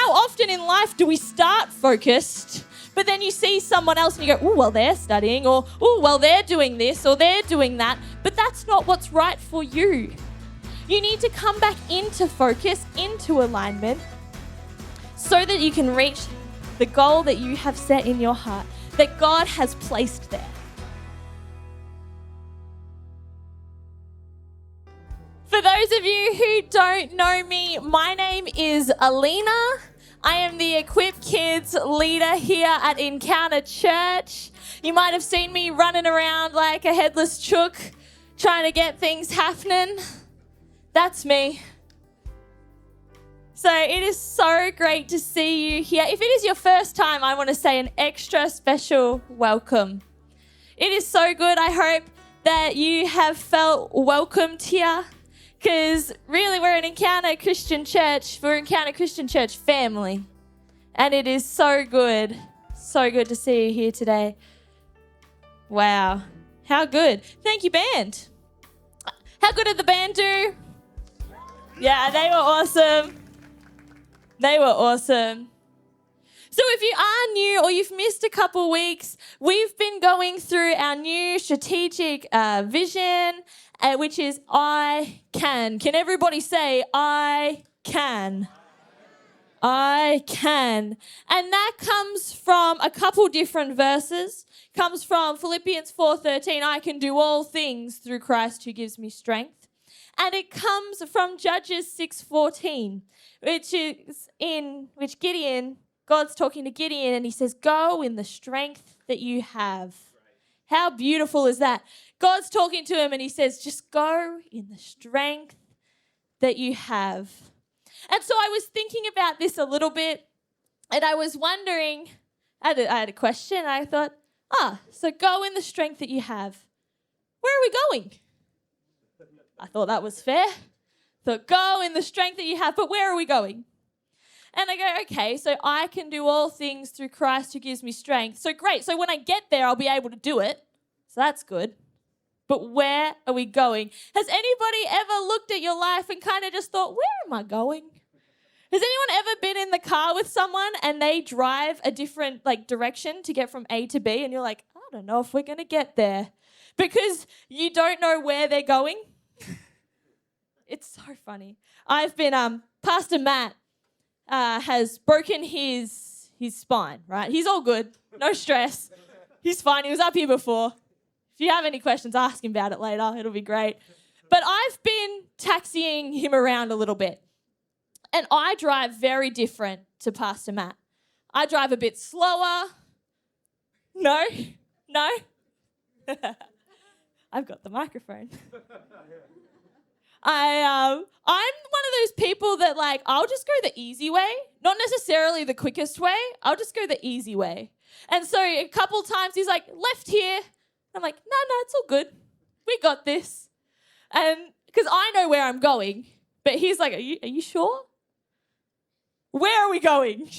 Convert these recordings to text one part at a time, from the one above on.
How often in life do we start focused, but then you see someone else and you go, oh, well, they're studying, or, oh, well, they're doing this, or they're doing that, but that's not what's right for you. You need to come back into focus, into alignment, so that you can reach the goal that you have set in your heart, that God has placed there. For those of you who don't know me, my name is Alina. I am the Equip Kids leader here at Encounter Church. You might have seen me running around like a headless chook, trying to get things happening. That's me. So it is so great to see you here. If it is your first time, I want to say an extra special welcome. It is so good. I hope that you have felt welcomed here, because really we're an Encounter Christian Church. We're Encounter Christian Church family. And it is so good to see you here today. Wow, how good. Thank you, band. How good did the band do? Yeah, they were awesome. They were awesome. So if you are new or you've missed a couple weeks, we've been going through our new strategic vision, which is I can. Can everybody say I can? I can. And that comes from a couple different verses. Comes from Philippians 4:13, I can do all things through Christ who gives me strength. And it comes from Judges 6:14, which Gideon, God's talking to Gideon and he says, go in the strength that you have. How beautiful is that? God's talking to him and he says, just go in the strength that you have. And so I was thinking about this a little bit and I was wondering, I had a question. I thought, so go in the strength that you have. Where are we going? I thought that was fair. Thought, go in the strength that you have, but where are we going? And I go, okay, so I can do all things through Christ who gives me strength. So great. So when I get there, I'll be able to do it. So that's good. But where are we going? Has anybody ever looked at your life and kind of just thought, where am I going? Has anyone ever been in the car with someone and they drive a different direction to get from A to B and you're like, I don't know if we're going to get there because you don't know where they're going? It's so funny. I've been, Pastor Matt has broken his spine, right? He's all good. No stress. He's fine. He was up here before. If you have any questions, ask him about it later. It'll be great. But I've been taxiing him around a little bit. And I drive very different to Pastor Matt. I drive a bit slower. No? I've got the microphone. I'm one of those people that I'll just go the easy way, not necessarily the quickest way. I'll just go the easy way. And so a couple times he's like, left here. I'm like, no, it's all good. We got this. And because I know where I'm going, but he's like, are you sure? Where are we going?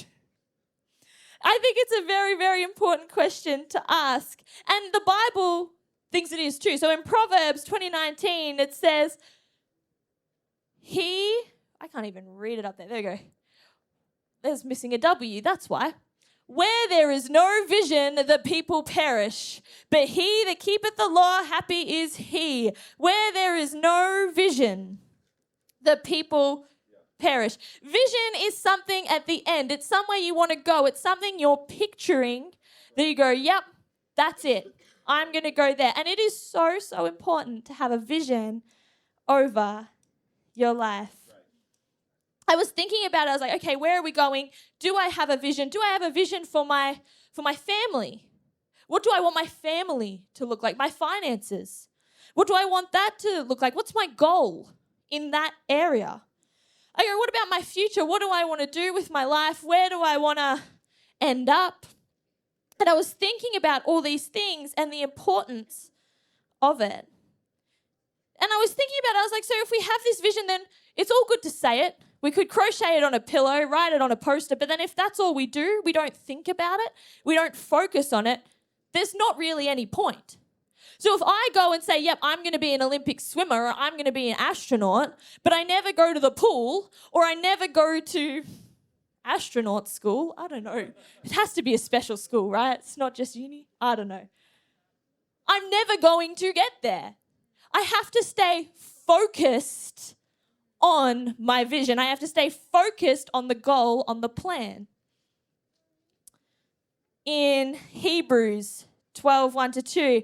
I think it's a very, very important question to ask. And the Bible thinks it is too. So in Proverbs 20:19, it says, I can't even read it up there. There we go. There's missing a W, that's why. Where there is no vision, the people perish. But he that keepeth the law, happy is he. Where there is no vision, the people perish. Vision is something at the end. It's somewhere you want to go. It's something you're picturing that you go, yep, that's it. I'm going to go there. And it is so, so important to have a vision over your life. I was thinking about it. I was like, okay, where are we going? Do I have a vision? Do I have a vision for my family? What do I want my family to look like? My finances. What do I want that to look like? What's my goal in that area? I go, what about my future? What do I want to do with my life? Where do I want to end up? And I was thinking about all these things and the importance of it. And I was thinking about it. I was like, so if we have this vision, then it's all good to say it. We could crochet it on a pillow, write it on a poster, but then if that's all we do, we don't think about it, we don't focus on it, there's not really any point. So if I go and say, yep, I'm going to be an Olympic swimmer or I'm going to be an astronaut, but I never go to the pool or I never go to astronaut school. I don't know. It has to be a special school, right? It's not just uni. I don't know. I'm never going to get there. I have to stay focused on my vision. I have to stay focused on the goal, on the plan. In Hebrews 12, 1-2,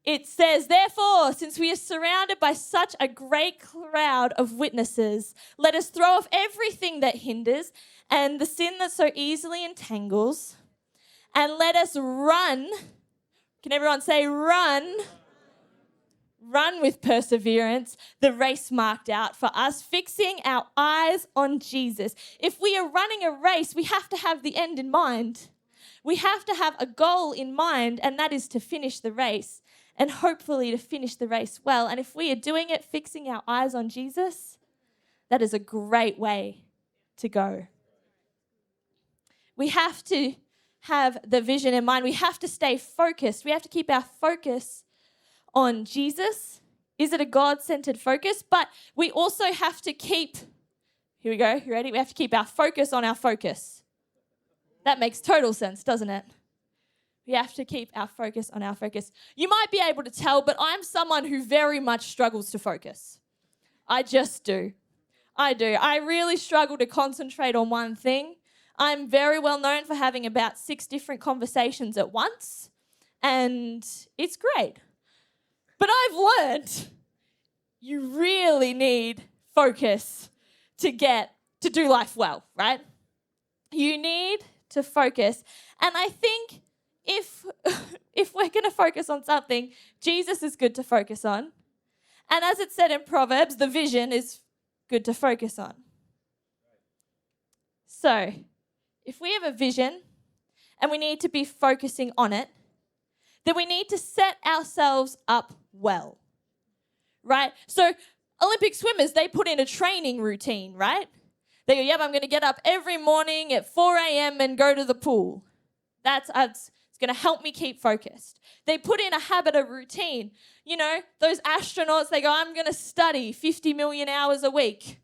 it says, therefore, since we are surrounded by such a great crowd of witnesses, let us throw off everything that hinders and the sin that so easily entangles, and let us run. Can everyone say run? Run with perseverance the race marked out for us, fixing our eyes on Jesus. If we are running a race, we have to have the end in mind. We have to have a goal in mind, and that is to finish the race, and hopefully to finish the race well. And if we are doing it, fixing our eyes on Jesus, that is a great way to go. We have to have the vision in mind. We have to stay focused. We have to keep our focus on Jesus. Is it a God-centered focus? But we also have to keep, here we go, you ready? We have to keep our focus on our focus. That makes total sense, doesn't it? We have to keep our focus on our focus. You might be able to tell, but I'm someone who very much struggles to focus. I just do. I do. I really struggle to concentrate on one thing. I'm very well known for having about 6 different conversations at once, and it's great. But I've learned you really need focus to do life well, right? You need to focus. And I think if we're going to focus on something, Jesus is good to focus on. And as it said in Proverbs, the vision is good to focus on. So, if we have a vision and we need to be focusing on it, then we need to set ourselves up well, right? So Olympic swimmers, they put in a training routine, right? They go, yep, I'm going to get up every morning at 4 a.m. and go to the pool. It's going to help me keep focused. They put in a habit, a routine. You know, those astronauts, they go, I'm going to study 50 million hours a week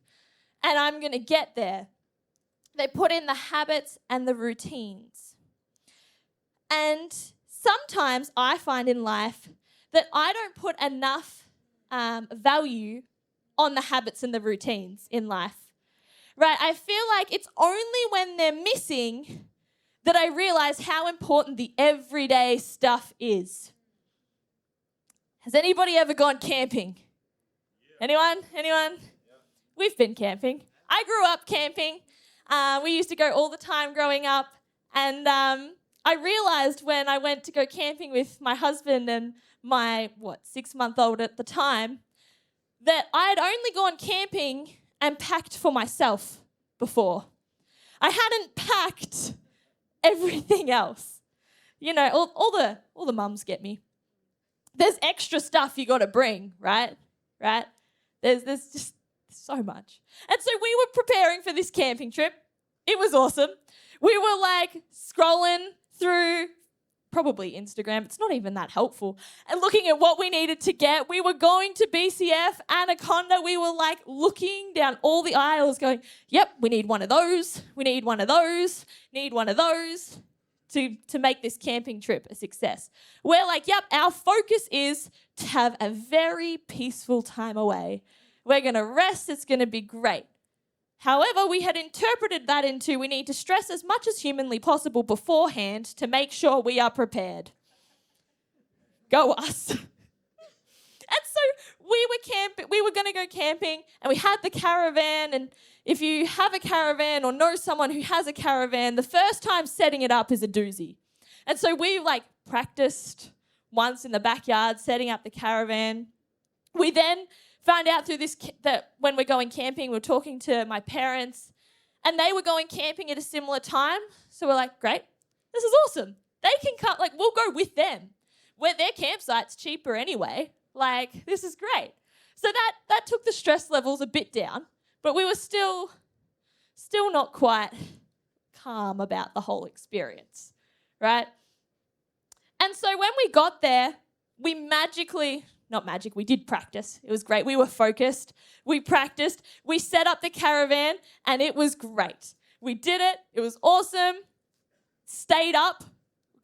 and I'm going to get there. They put in the habits and the routines. And sometimes I find in life that I don't put enough value on the habits and the routines in life. Right? I feel like it's only when they're missing that I realize how important the everyday stuff is. Has anybody ever gone camping? Yeah. Anyone? Yeah. We've been camping. I grew up camping. We used to go all the time growing up. And I realized when I went to go camping with my husband and my, 6-month-old at the time, that I had only gone camping and packed for myself before. I hadn't packed everything else. You know, all the mums get me. There's extra stuff you got to bring, right? There's just so much. And so we were preparing for this camping trip. It was awesome. We were like scrolling through probably Instagram. It's not even that helpful. And looking at what we needed to get. We were going to BCF, Anaconda. We were like looking down all the aisles going, yep, we need one of those. We need one of those. Need one of those to make this camping trip a success. We're like, yep, our focus is to have a very peaceful time away. We're going to rest. It's going to be great. However, we had interpreted that into we need to stress as much as humanly possible beforehand to make sure we are prepared. Go us. And so we were going to go camping and we had the caravan, and if you have a caravan or know someone who has a caravan, the first time setting it up is a doozy. And so we practiced once in the backyard setting up the caravan. We then found out through this that when we're going camping, we're talking to my parents, and they were going camping at a similar time. So we're like, great, this is awesome. They can come, we'll go with them. Where their campsite's cheaper anyway. This is great. So that took the stress levels a bit down, but we were still not quite calm about the whole experience, right? And so when we got there, we we did practice. It was great. We were focused. We practiced. We set up the caravan, and it was great. We did it. It was awesome. Stayed up.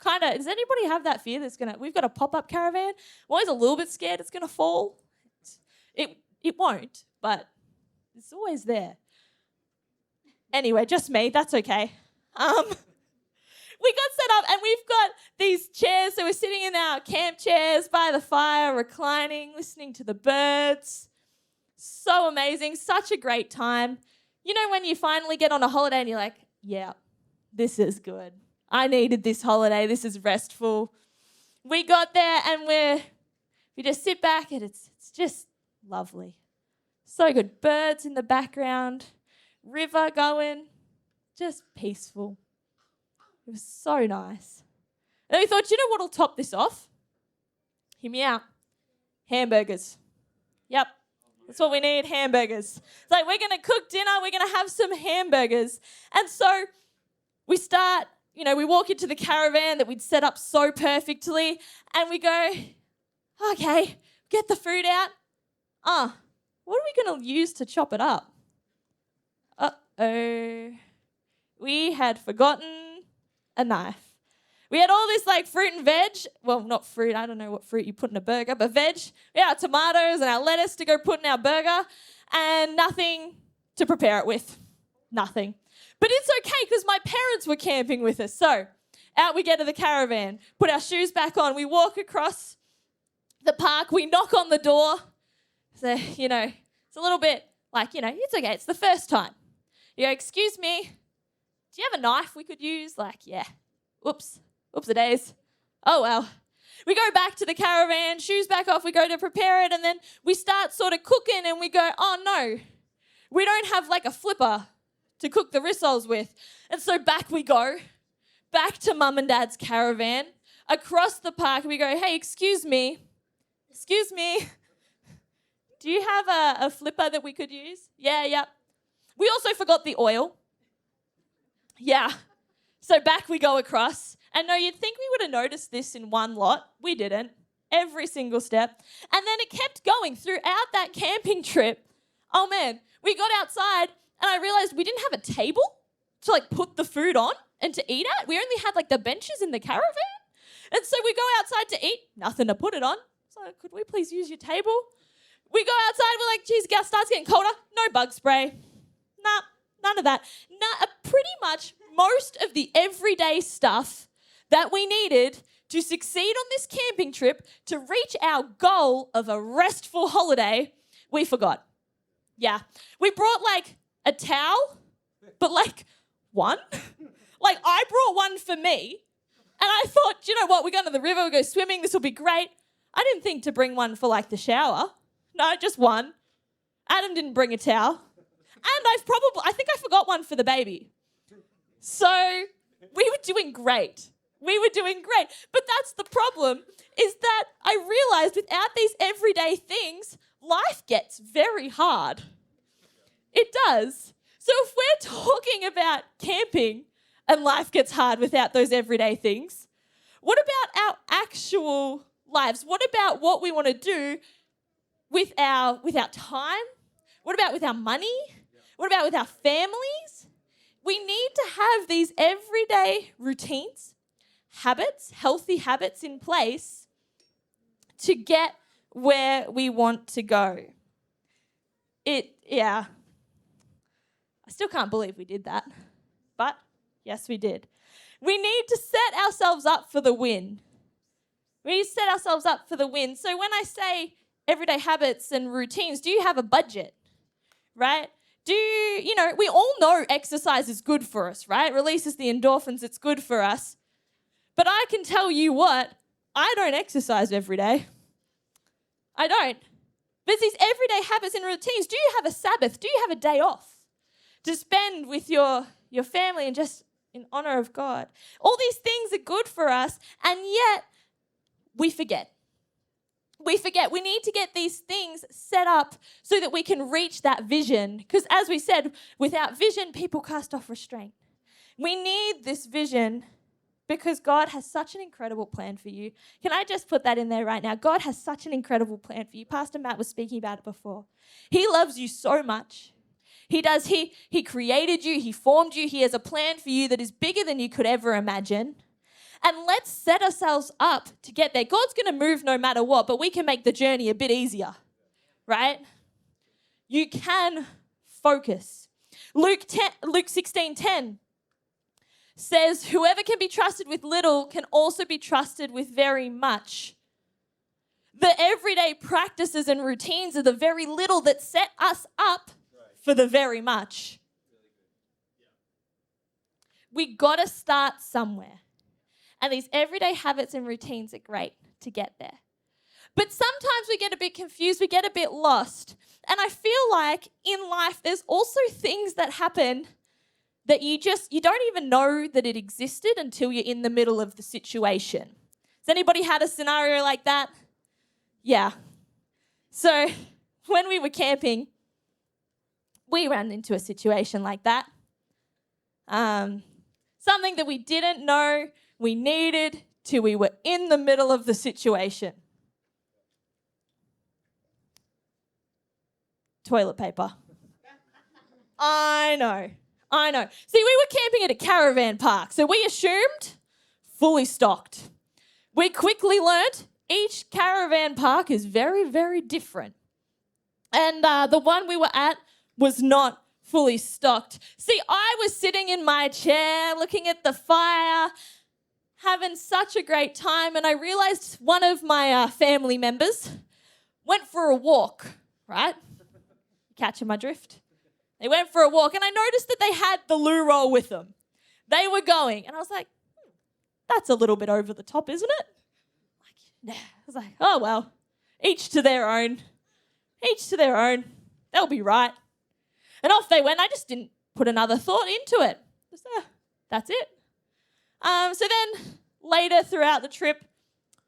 Does anybody have that fear we've got a pop-up caravan? I'm always a little bit scared it's going to fall. It won't, but it's always there. Anyway, just me. That's okay. We got set up and we've got these chairs. So we're sitting in our camp chairs by the fire, reclining, listening to the birds. So amazing. Such a great time. You know when you finally get on a holiday and you're like, yeah, this is good. I needed this holiday. This is restful. We got there and we just sit back and it's just lovely. So good. Birds in the background, river going, just peaceful. It was so nice. And we thought, you know what'll top this off? Hear me out. Hamburgers. Yep. That's what we need, hamburgers. It's like we're going to cook dinner. We're going to have some hamburgers. And so we start, we walk into the caravan that we'd set up so perfectly and we go, okay, get the food out. What are we going to use to chop it up? Uh-oh. We had forgotten a knife. We had all this fruit and veg. Well, not fruit. I don't know what fruit you put in a burger, but veg. We had our tomatoes and our lettuce to go put in our burger and nothing to prepare it with. Nothing. But it's okay because my parents were camping with us. So out we get to the caravan, put our shoes back on. We walk across the park. We knock on the door. So, it's a little bit it's okay. It's the first time. You go, excuse me, do you have a knife we could use? Yeah. Oops-a-days. Oh, well. We go back to the caravan, shoes back off, we go to prepare it, and then we start sort of cooking and we go, oh, no, we don't have a flipper to cook the rissoles with. And so back we go, back to Mum and Dad's caravan, across the park. We go, hey, excuse me, do you have a flipper that we could use? Yeah. We also forgot the oil. Yeah. So back we go across. And no, you'd think we would have noticed this in one lot. We didn't. Every single step. And then it kept going throughout that camping trip. Oh, man. We got outside and I realized we didn't have a table to, put the food on and to eat at. We only had, the benches in the caravan. And so we go outside to eat. Nothing to put it on. So could we please use your table? We go outside. We're like, geez, gas starts getting colder. No bug spray. Nah, none of that. Pretty much most of the everyday stuff that we needed to succeed on this camping trip to reach our goal of a restful holiday, we forgot. Yeah. We brought a towel, but one. I brought one for me and I thought, you know what, we're going to the river, we'll go swimming, this will be great. I didn't think to bring one for the shower. No, just one. Adam didn't bring a towel. And I think I forgot one for the baby. So we were doing great. But that's the problem, is that I realized without these everyday things, life gets very hard. It does. So if we're talking about camping and life gets hard without those everyday things, what about our actual lives? What about what we want to do with our time? What about with our money? What about with our families? We need to have these everyday routines, habits, healthy habits in place to get where we want to go. I still can't believe we did that, but yes, we did. We need to set ourselves up for the win. So when I say everyday habits and routines, do you have a budget, right? We all know exercise is good for us, right? Releases the endorphins, it's good for us. But I can tell you what, I don't exercise every day. I don't. There's these everyday habits and routines. Do you have a Sabbath? Do you have a day off to spend with your family and just in honor of God? All these things are good for us, and yet we forget. We need to get these things set up so that we can reach that vision. Because as we said, without vision, people cast off restraint. We need this vision because God has such an incredible plan for you. Can I just put that in there right now? God has such an incredible plan for you. Pastor Matt was speaking about it before. He loves you so much. He created you. He formed you. He has a plan for you that is bigger than you could ever imagine. And let's set ourselves up to get there. God's going to move no matter what, but we can make the journey a bit easier, right? You can focus. Luke 16:10 says, whoever can be trusted with little can also be trusted with very much. The everyday practices and routines are the very little that set us up for the very much. We got to start somewhere. And these everyday habits and routines are great to get there. But sometimes we get a bit confused, we get a bit lost. And I feel like in life there's also things that happen that you don't even know that it existed until you're in the middle of the situation. Has anybody had a scenario like that? Yeah. So when we were camping, we ran into a situation like that. Something that we didn't know we needed till we were in the middle of the situation. Toilet paper. I know. See, we were camping at a caravan park, so we assumed fully stocked. We quickly learnt each caravan park is very, very different. And the one we were at was not fully stocked. See, I was sitting in my chair looking at the fire, having such a great time, and I realised one of my family members went for a walk, right? Catching my drift? They went for a walk, and I noticed that they had the loo roll with them. They were going, and I was like, that's a little bit over the top, isn't it? I was like, oh, well, each to their own. Each to their own. They'll be right. And off they went. I just didn't put another thought into it. Just, that's it. So then later throughout the trip,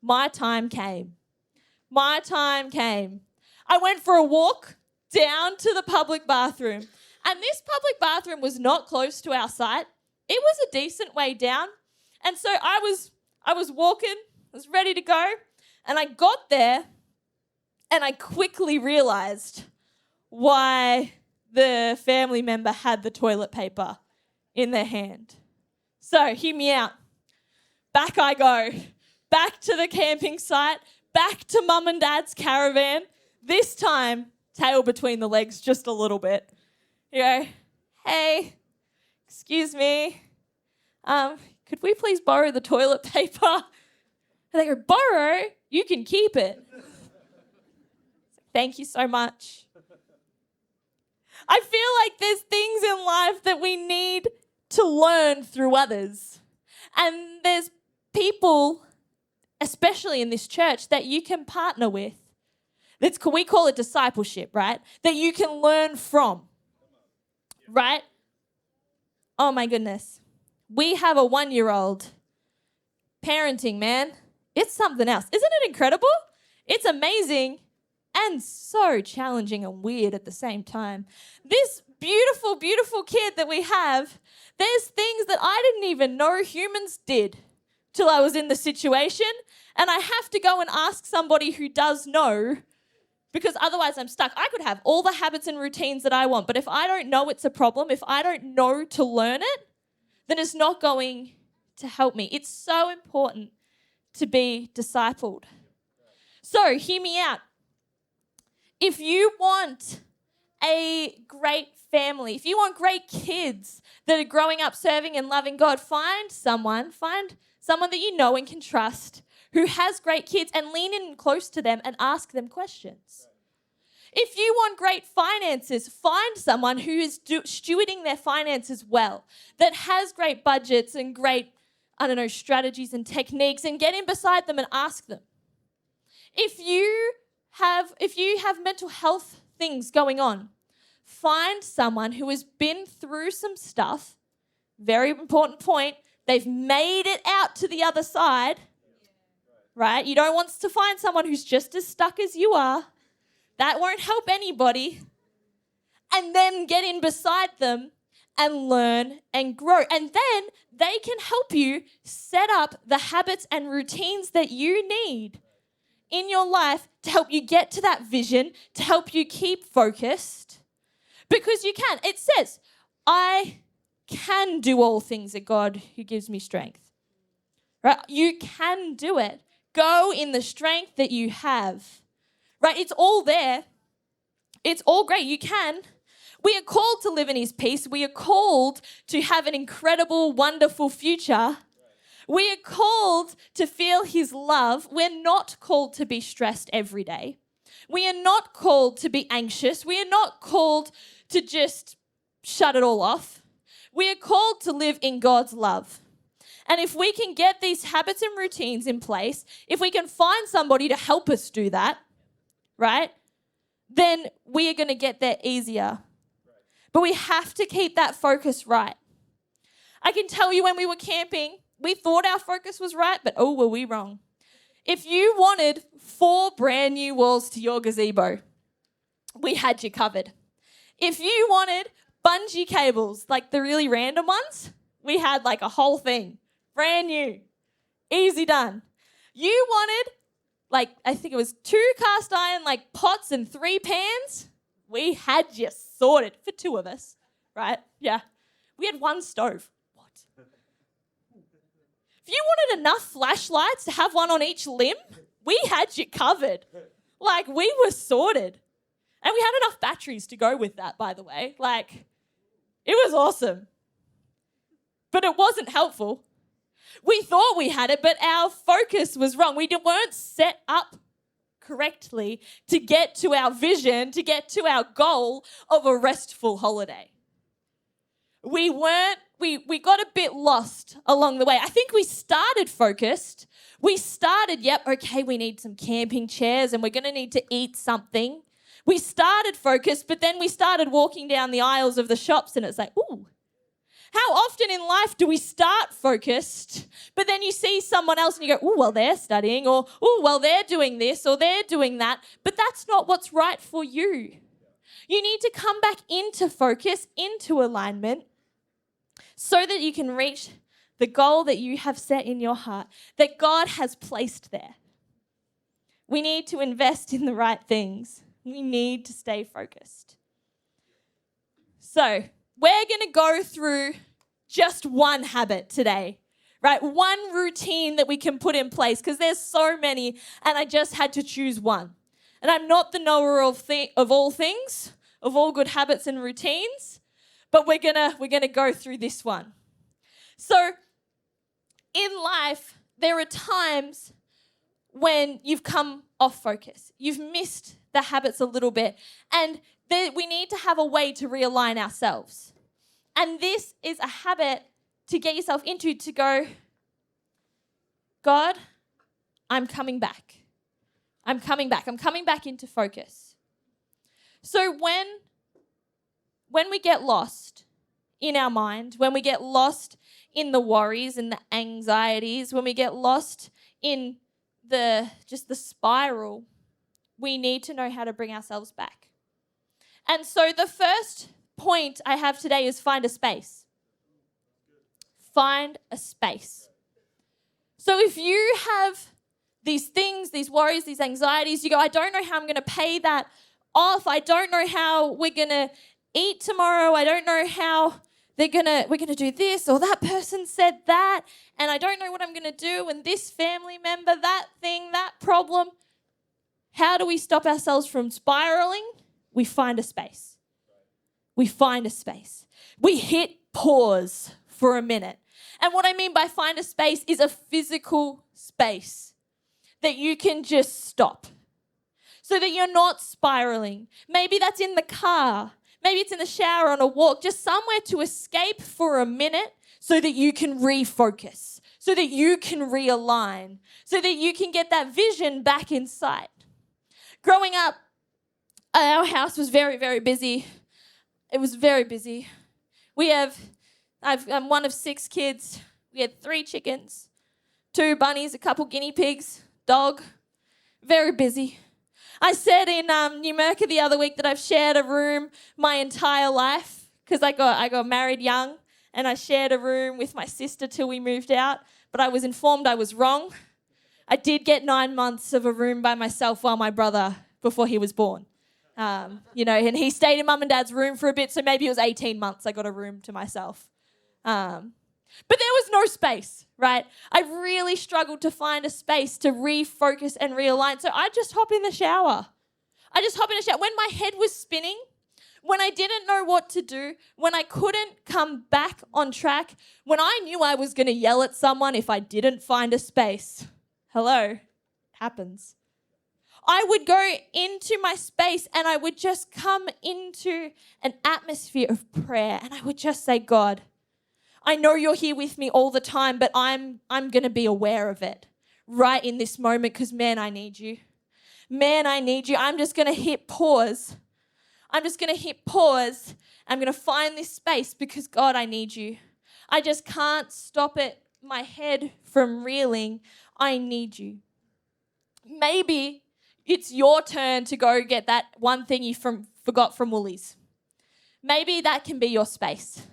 my time came. I went for a walk down to the public bathroom. And this public bathroom was not close to our site. It was a decent way down. And so I was walking, was ready to go, and I got there and I quickly realised why the family member had the toilet paper in their hand. So hear me out. Back I go. Back to the camping site, back to mum and dad's caravan. This time, tail between the legs just a little bit. You go, hey, excuse me, could we please borrow the toilet paper? And they go, borrow? You can keep it. Thank you so much. I feel like there's things in life that we need to learn through others. And there's people, especially in this church, that you can partner with. We call it discipleship, right? That you can learn from, right? Oh my goodness. We have a 1-year-old. Parenting, man, it's something else. Isn't it incredible? It's amazing and so challenging and weird at the same time. This beautiful, beautiful kid that we have, there's things that I didn't even know humans did till I was in the situation, and I have to go and ask somebody who does know, because otherwise I'm stuck. I could have all the habits and routines that I want, but if I don't know it's a problem, if I don't know to learn it, then it's not going to help me. It's so important to be discipled. So hear me out. If you want a great family, if you want great kids that are growing up serving and loving God, find someone that you know and can trust who has great kids, and lean in close to them and ask them questions. If you want great finances, find someone who is stewarding their finances well, that has great budgets and great, strategies and techniques, and get in beside them and ask them. If you have mental health things going on, find someone who has been through some stuff, very important point, they've made it out to the other side, right? You don't want to find someone who's just as stuck as you are. That won't help anybody. And then get in beside them and learn and grow. And then they can help you set up the habits and routines that you need in your life to help you get to that vision, to help you keep focused. Because you can. It says, I can do all things that God who gives me strength. Right? You can do it. Go in the strength that you have. Right? It's all there. It's all great. You can. We are called to live in his peace. We are called to have an incredible, wonderful future. We are called to feel his love. We're not called to be stressed every day. We are not called to be anxious. We are not called to just shut it all off. We are called to live in God's love. And if we can get these habits and routines in place, if we can find somebody to help us do that, right, then we are going to get there easier. But we have to keep that focus right. I can tell you when we were camping, we thought our focus was right, but oh, were we wrong. If you wanted 4 brand new walls to your gazebo, we had you covered. If you wanted bungee cables, like the really random ones, we had like a whole thing. Brand new. Easy done. You wanted, like, I think it was 2 cast iron, like, pots and 3 pans. We had you sorted for 2 of us, right? Yeah. We had 1 stove. What? If you wanted enough flashlights to have one on each limb, we had you covered. Like, we were sorted. And we had enough batteries to go with that, by the way. Like, it was awesome. But it wasn't helpful. We thought we had it, but our focus was wrong. We weren't set up correctly to get to our vision, to get to our goal of a restful holiday. We got a bit lost along the way. I think we started focused. We started, okay, we need some camping chairs and we're going to need to eat something. We started focused, but then we started walking down the aisles of the shops and it's like, ooh. How often in life do we start focused, but then you see someone else and you go, oh, well, they're studying, or, oh, well, they're doing this, or they're doing that, but that's not what's right for you. You need to come back into focus, into alignment, so that you can reach the goal that you have set in your heart, that God has placed there. We need to invest in the right things. We need to stay focused. So, we're going to go through just one habit today, right? One routine that we can put in place because there's so many and I just had to choose one. And I'm not the knower of all things, of all good habits and routines, but we're gonna go through this one. So in life, there are times when you've come off focus. You've missed the habits a little bit and we need to have a way to realign ourselves. And this is a habit to get yourself into, to go, God, I'm coming back. I'm coming back. I'm coming back into focus. So when we get lost in our mind, when we get lost in the worries and the anxieties, when we get lost in the spiral, we need to know how to bring ourselves back. And so the first point I have today is find a space. Find a space. So if you have these things, these worries, these anxieties, you go, I don't know how I'm going to pay that off. I don't know how we're going to eat tomorrow. I don't know how we're going to do this, or that person said that, and I don't know what I'm going to do, and this family member, that thing, that problem. How do we stop ourselves from spiraling? We find a space. We find a space. We hit pause for a minute. And what I mean by find a space is a physical space that you can just stop so that you're not spiraling. Maybe that's in the car. Maybe it's in the shower, on a walk, just somewhere to escape for a minute so that you can refocus, so that you can realign, so that you can get that vision back in sight. Growing up, our house was very, very busy. It was very busy. I'm one of 6 kids. We had 3 chickens, 2 bunnies, a couple guinea pigs, dog. Very busy. I said in New Merca the other week that I've shared a room my entire life because I got married young and I shared a room with my sister till we moved out, but I was informed I was wrong. I did get 9 months of a room by myself before he was born. And he stayed in mum and dad's room for a bit, so maybe it was 18 months I got a room to myself. But there was no space, right? I really struggled to find a space to refocus and realign, so I just hop in the shower. When my head was spinning, when I didn't know what to do, when I couldn't come back on track, when I knew I was going to yell at someone if I didn't find a space. Hello, happens. I would go into my space and I would just come into an atmosphere of prayer and I would just say, God, I know you're here with me all the time, but I'm going to be aware of it right in this moment because, man, I need you. Man, I need you. I'm just going to hit pause. I'm going to find this space because, God, I need you. I just can't stop it, my head from reeling. I need you. Maybe it's your turn to go get that one thing you forgot from Woolies. Maybe that can be your space.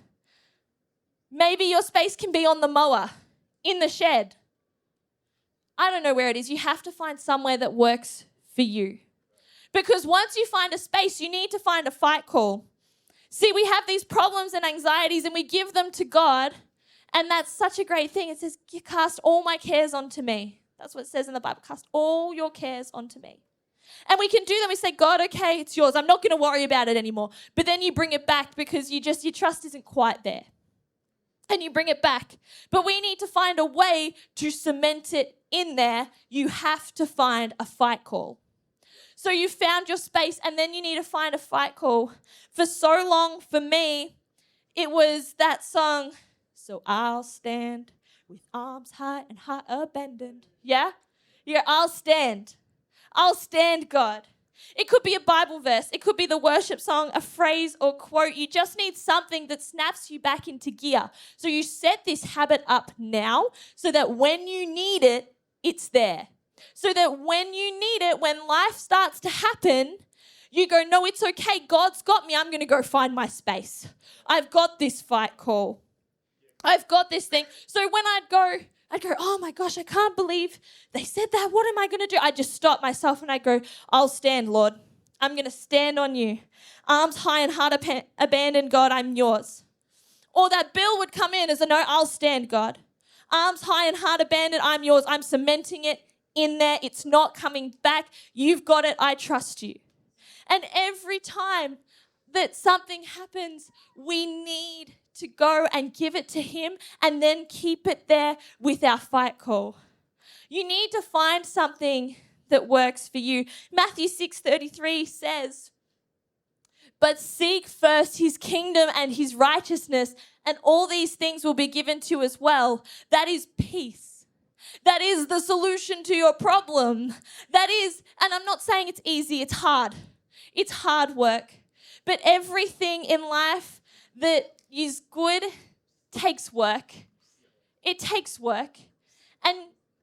Maybe your space can be on the mower, in the shed. I don't know where it is. You have to find somewhere that works for you. Because once you find a space, you need to find a fight call. See, we have these problems and anxieties and we give them to God, and that's such a great thing. It says, you cast all my cares onto me. That's what it says in the Bible. Cast all your cares onto me. And we can do that. We say, God, okay, it's yours. I'm not going to worry about it anymore. But then you bring it back because your trust isn't quite there. And you bring it back. But we need to find a way to cement it in there. You have to find a fight call. So you found your space and then you need to find a fight call. For so long, for me, it was that song, so I'll stand with arms high and heart abandoned. Yeah, I'll stand. I'll stand, God. It could be a Bible verse. It could be the worship song, a phrase or quote. You just need something that snaps you back into gear. So you set this habit up now so that when you need it, it's there. So that when you need it, when life starts to happen, you go, no, it's okay. God's got me. I'm going to go find my space. I've got this fight call. I've got this thing. So when I'd go, oh my gosh, I can't believe they said that. What am I going to do? I'd just stop myself and I'd go, I'll stand, Lord. I'm going to stand on you. Arms high and heart abandoned, God, I'm yours. Or that bill would come in as a no, I'll stand, God. Arms high and heart abandoned, I'm yours. I'm cementing it in there. It's not coming back. You've got it. I trust you. And every time that something happens, we need to go and give it to him and then keep it there with our fight call. You need to find something that works for you. Matthew 6:33 says, but seek first his kingdom and his righteousness, and all these things will be given to you as well. That is peace. That is the solution to your problem. That is, and I'm not saying it's easy, it's hard. It's hard work. But everything in life that is good takes work. It takes work. And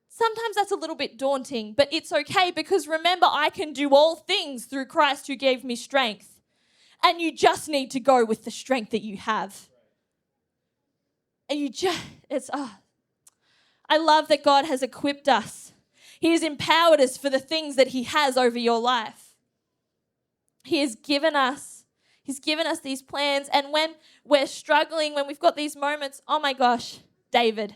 sometimes that's a little bit daunting, but it's okay because remember, I can do all things through Christ who gave me strength. And you just need to go with the strength that you have. And I love that God has equipped us. He has empowered us for the things that he has over your life. He has given us these plans. And when we're struggling, when we've got these moments, oh my gosh, David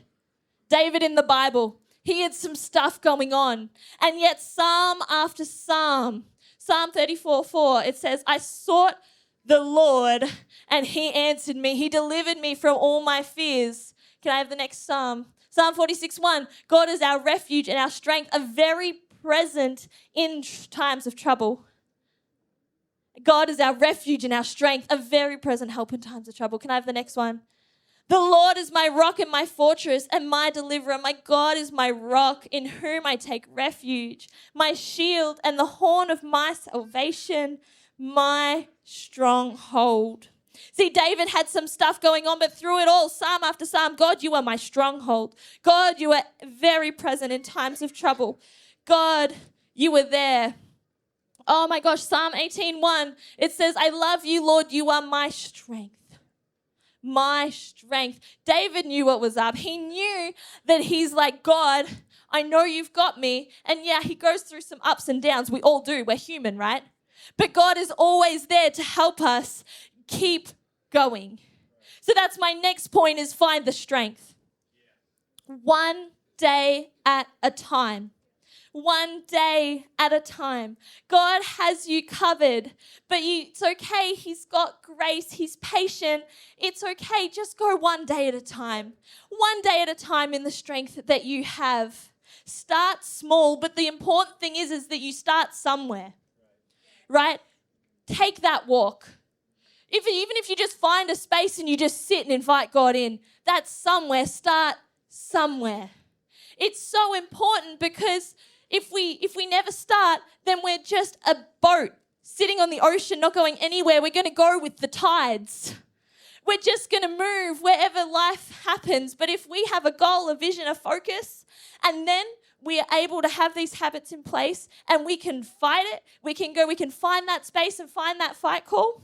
in the Bible, he had some stuff going on. And yet psalm after psalm, Psalm 34:4, it says, I sought the Lord and he answered me. He delivered me from all my fears. Can I have the next psalm? Psalm 46:1, God is our refuge and our strength, a very present in times of trouble. God is our refuge and our strength, a very present help in times of trouble. Can I have the next one? The Lord is my rock and my fortress and my deliverer. My God is my rock in whom I take refuge, my shield and the horn of my salvation, my stronghold. See, David had some stuff going on, but through it all, psalm after psalm, God, you are my stronghold. God, you are very present in times of trouble. God, you are there. Oh my gosh, Psalm 18:1, it says, I love you, Lord, you are my strength. My strength. David knew what was up. He knew that he's like, God, I know you've got me. And yeah, he goes through some ups and downs. We all do. We're human, right? But God is always there to help us keep going. So that's my next point, is find the strength. One day at a time. One day at a time. God has you covered, but it's okay. He's got grace. He's patient. It's okay. Just go one day at a time. One day at a time in the strength that you have. Start small, but the important thing is that you start somewhere, right? Take that walk. Even if you just find a space and you just sit and invite God in, that's somewhere. Start somewhere. It's so important, because if we never start, then we're just a boat sitting on the ocean, not going anywhere. We're going to go with the tides. We're just going to move wherever life happens. But if we have a goal, a vision, a focus, and then we are able to have these habits in place and we can fight it, we can find that space and find that fight call,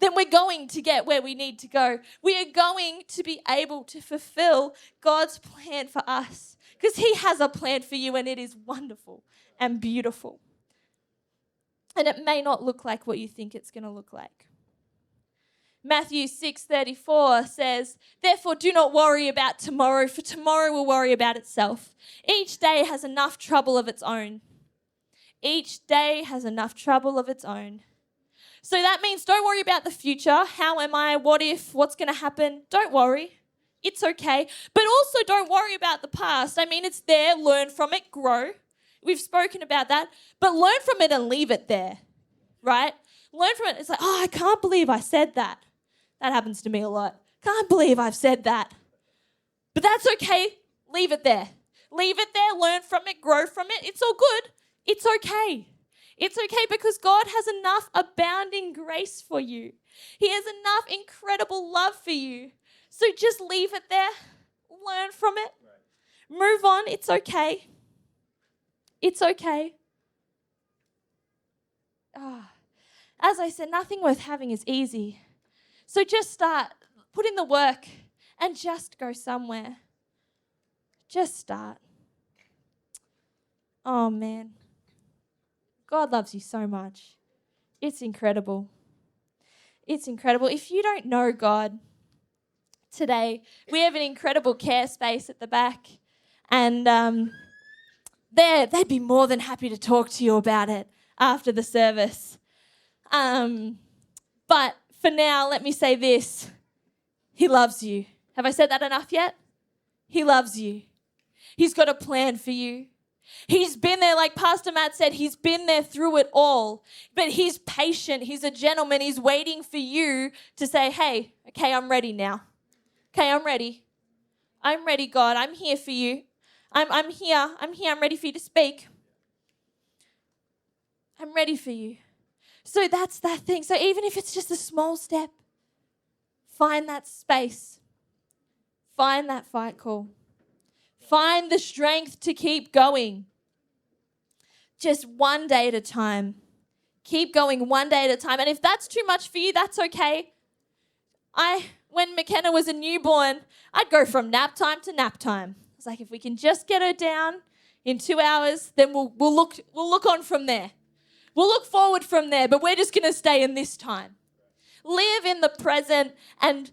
then we're going to get where we need to go. We are going to be able to fulfill God's plan for us, because He has a plan for you, and it is wonderful and beautiful. And it may not look like what you think it's going to look like. Matthew 6:34 says, "Therefore do not worry about tomorrow, for tomorrow will worry about itself. Each day has enough trouble of its own." Each day has enough trouble of its own. So that means don't worry about the future. How am I? What if? What's going to happen? Don't worry. It's okay. But also don't worry about the past. I mean, it's there. Learn from it. Grow. We've spoken about that. But learn from it and leave it there, right? Learn from it. It's like, I can't believe I said that. That happens to me a lot. Can't believe I've said that. But that's okay. Leave it there. Leave it there. Learn from it. Grow from it. It's all good. It's okay. It's okay, because God has enough abounding grace for you. He has enough incredible love for you. So just leave it there. Learn from it. Move on. It's okay. It's okay. As I said, nothing worth having is easy. So just start. Put in the work and just go somewhere. Just start. Oh, man. God loves you so much. It's incredible. It's incredible. If you don't know God today, we have an incredible care space at the back, and they'd be more than happy to talk to you about it after the service. But for now, let me say this. He loves you. Have I said that enough yet? He loves you. He's got a plan for you. He's been there, like Pastor Matt said, he's been there through it all. But he's patient. He's a gentleman. He's waiting for you to say, hey, okay, I'm ready now. Okay, I'm ready. I'm ready, God. I'm here for you. I'm here. I'm ready for you to speak. I'm ready for you. So that's that thing. So even if it's just a small step, find that space. Find that fight call. Find the strength to keep going. Just one day at a time. Keep going one day at a time. And if that's too much for you, that's okay. When McKenna was a newborn, I'd go from nap time to nap time. I was like, if we can just get her down in 2 hours, then we'll look on from there. We'll look forward from there, but we're just going to stay in this time. Live in the present, and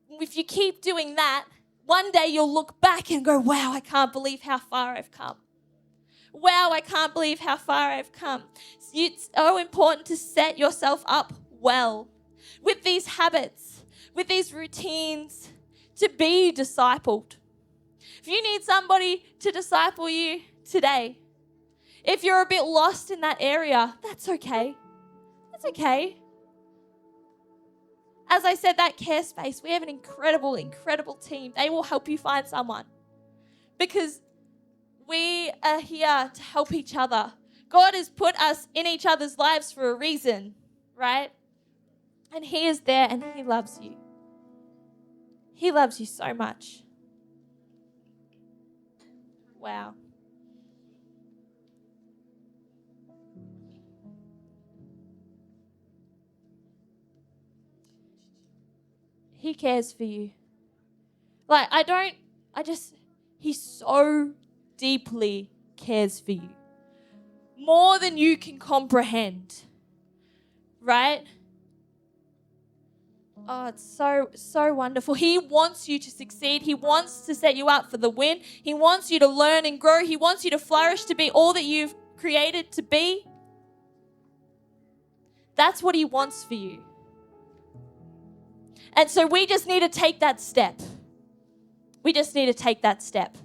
if you keep doing that, one day you'll look back and go, wow, I can't believe how far I've come. Wow, I can't believe how far I've come. It's so important to set yourself up well with these habits, with these routines, to be discipled. If you need somebody to disciple you today, if you're a bit lost in that area, that's okay. That's okay. As I said, that care space, we have an incredible, incredible team. They will help you find someone, because we are here to help each other. God has put us in each other's lives for a reason, right? And He is there and He loves you. He loves you so much. Wow. He cares for you. He so deeply cares for you. More than you can comprehend. right? Oh, it's so wonderful. He wants you to succeed. He wants to set you up for the win. He wants you to learn and grow. He wants you to flourish, to be all that you've created to be. That's what he wants for you. And so we just need to take that step. We just need to take that step.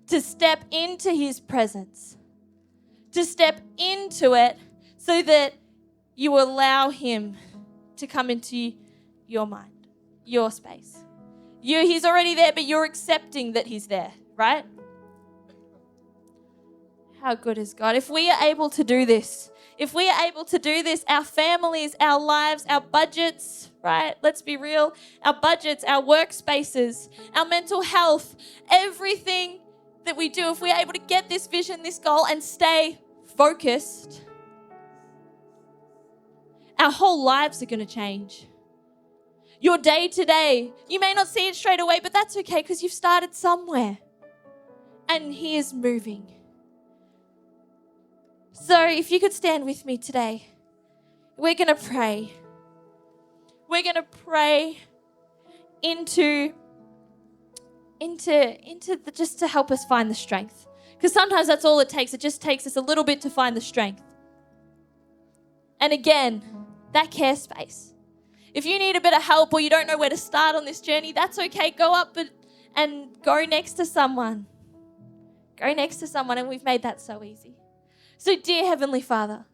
To step into his presence. To step into it so that you allow him to come into your mind, your space. He's already there, but you're accepting that he's there, right? How good is God? If we are able to do this, our families, our lives, our budgets, right? Let's be real. Our budgets, our workspaces, our mental health, everything that we do, if we're able to get this vision, this goal, and stay focused, our whole lives are going to change. Your day to day, you may not see it straight away, but that's okay because you've started somewhere. And he is moving. So if you could stand with me today, we're going to pray. We're going to pray into just to help us find the strength. Because sometimes that's all it takes. It just takes us a little bit to find the strength. And again, that care space. If you need a bit of help or you don't know where to start on this journey, that's okay. Go up and go next to someone. Go next to someone, and we've made that so easy. So dear Heavenly Father,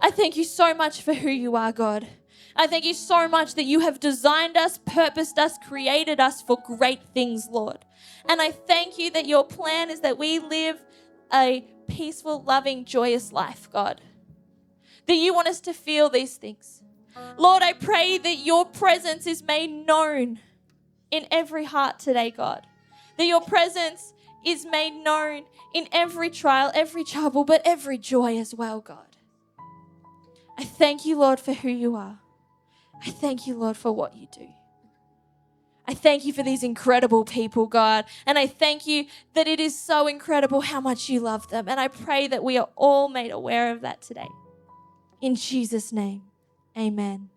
I thank you so much for who you are, God. I thank you so much that you have designed us, purposed us, created us for great things, Lord. And I thank you that your plan is that we live a peaceful, loving, joyous life, God. That you want us to feel these things. Lord, I pray that your presence is made known in every heart today, God. That your presence is made known in every trial, every trouble, but every joy as well, God. I thank you, Lord, for who you are. I thank you, Lord, for what you do. I thank you for these incredible people, God. And I thank you that it is so incredible how much you love them. And I pray that we are all made aware of that today. In Jesus' name, amen.